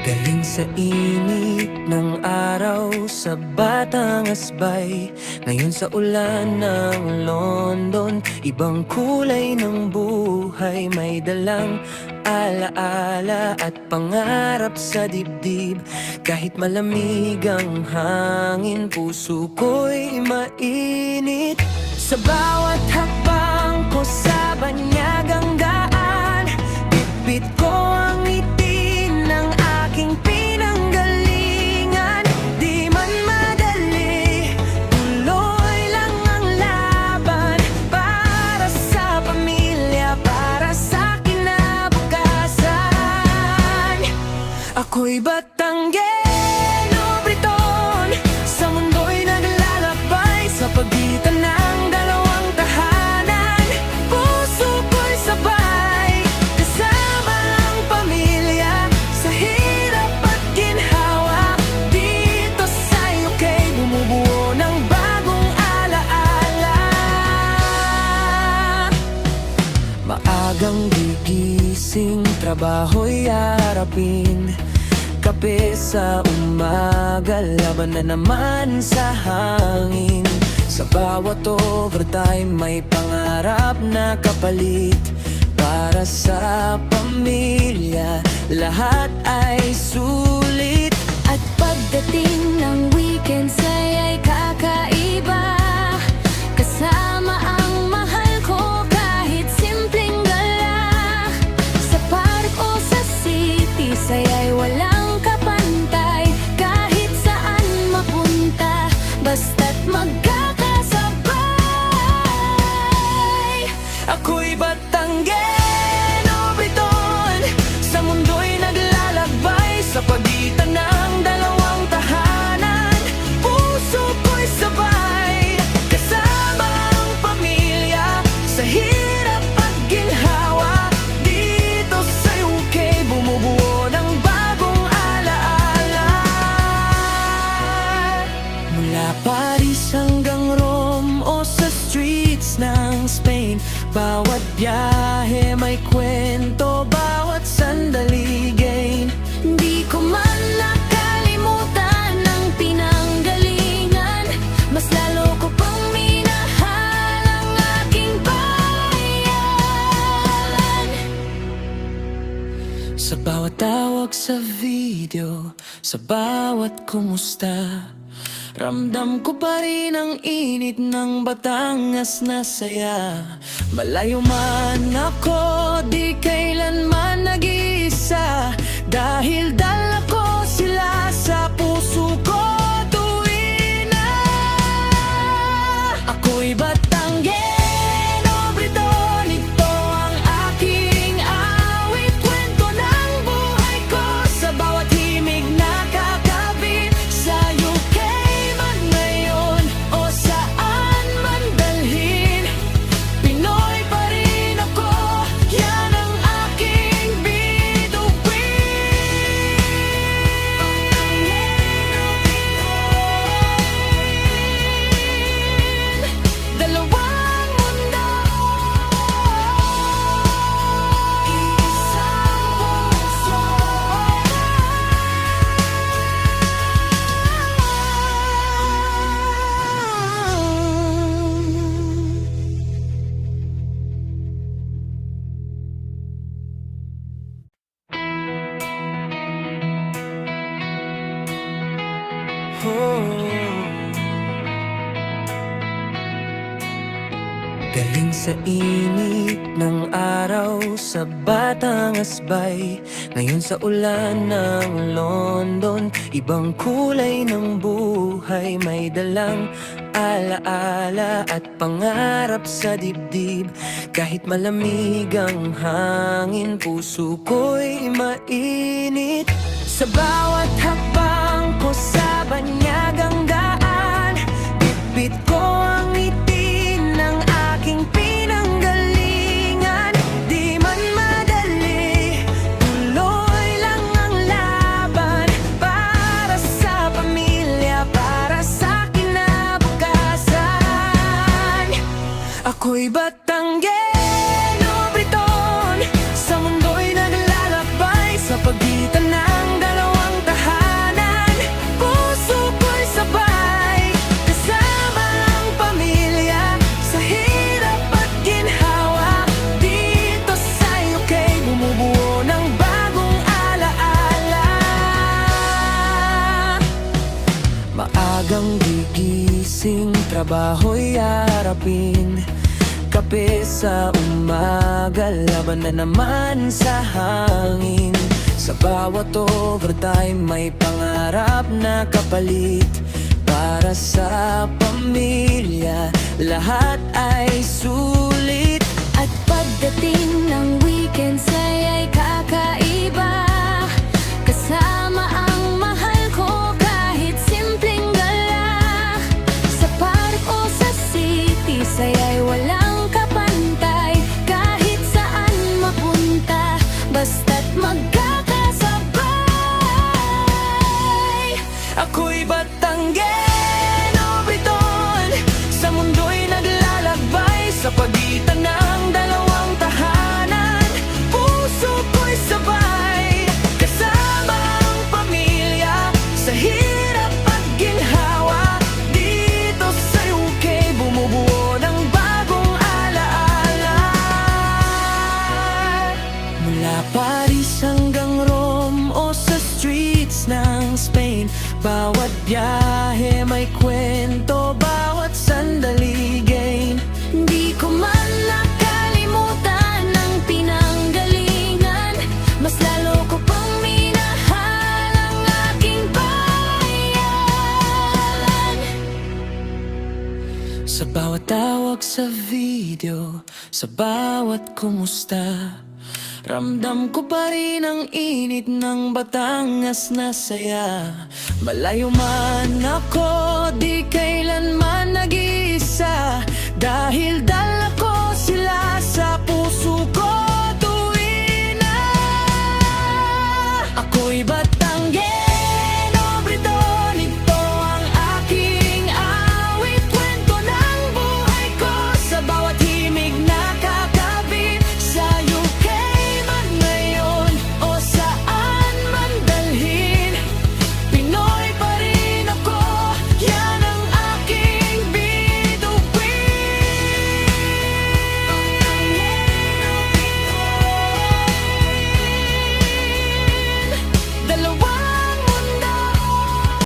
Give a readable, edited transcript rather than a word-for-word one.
Galing sa init ng araw sa Batangas Bay, ngayon sa ulan ng London. Ibang kulay ng buhay, may dalang alaala at pangarap sa dibdib. Kahit malamig ang hangin, puso ko'y mainit. Sa bawat hakbang ko sa banyagang daan, bitbit ko ang ngiti ng aking pinanggalingan. Di man madali, tuloy lang ang laban, para sa pamilya, para sa kinabukasan. Ako'y Batanguero Briton, sa mundo'y naglalakbay, sa pagitan ng dalawang tahanan. Puso ko'y sabay, kasama ang pamilya, sa hirap at ginhawa. Dito sa UK, bumubuo ng bagong alaala. Maagang gigising, trabaho'y harapin, kape sa umaga, laban na naman sa hangin. Sa bawat overtime may pangarap na kapalit, para sa pamilya lahat ay sulit. At pagdating ng weekend ay kakaiba, kasama ang mahal ko kahit simpleng gala. Sa park o sa city, saya'y walang kapantay, kahit saan mapunta, basta't magkakasabay. Ako'y Batanguero Briton, sa mundo'y naglalakbay, sa pagitan ng dalawang tahanan. Puso ko'y sabay, kasama ang pamilya, sa hirap at ginhawa. Dito sa UK, bumubuo ng bagong alaala. Mula Paris hanggang Rome o sa streets ng Spain, bawat biyahe may kwento, bawat sandali gain. Di ko man nakalimutan ang pinanggalingan, mas lalo ko pang minahal ang aking bayan. Sa bawat tawag sa video, sa bawat kumusta, ramdam ko pa rin ang init ng Batangas na saya. Malayo man ako, di kailanman nag-iisa, dahil dala ko sila sa puso ko tuwin na. Ako'y Batanguero Briton, ito ang aking awit, kwento ng buhay ko, sa bawat himig na kakabit. Sa UK man ngayon o saan man dalhin, Pinoy pa rin ako, yan ang aking bituin. Dalawang mundo, isang puso. Galing sa init ng araw sa Batangas Bay, ngayon sa ulan ng London. Ibang kulay ng buhay, may dalang alaala at pangarap sa dibdib. Kahit malamig ang hangin, puso ko'y mainit. Sa bawat hakbang ko sa banyagang daan, bitbit ko ang ngiti ng aking pinanggalingan. Di man madali, tuloy lang ang laban, para sa pamilya, para sa kinabukasan. Ako'y Batanguero trabaho'y harapin. Kape sa umaga, laban na naman sa hangin. Sa bawat overtime may pangarap na kapalit. Para sa pamilya, lahat ay sulit. At pagdating ng weekend ay kakaiba. Kasama ang mahal ko kahit simpleng gala. Sa park o sa city, saya'y walang kapantay. Kahit saan mapunta, basta't magkakasabay. Ako'y Batanggeno, Briton. Sa mundo'y naglalakbay sa pagitan ng dalawang tahanan. Puso ko'y sabay, kasama ang pamilya sa hirap at ginhawa. Dito sa UK, bumubuo ng bagong alaala. Mula Paris hanggang Rome o sa streets ng Spain, bawat biyahe may kwento, bawat sandali gain. Di ko man nakalimutan ang pinanggalingan. Mas lalo ko pang minahal ang aking bayan. Sa bawat tawag sa video, sa bawat kumusta, ramdam ko pa rin ang init ng Batangas na saya. Malayo man ako, di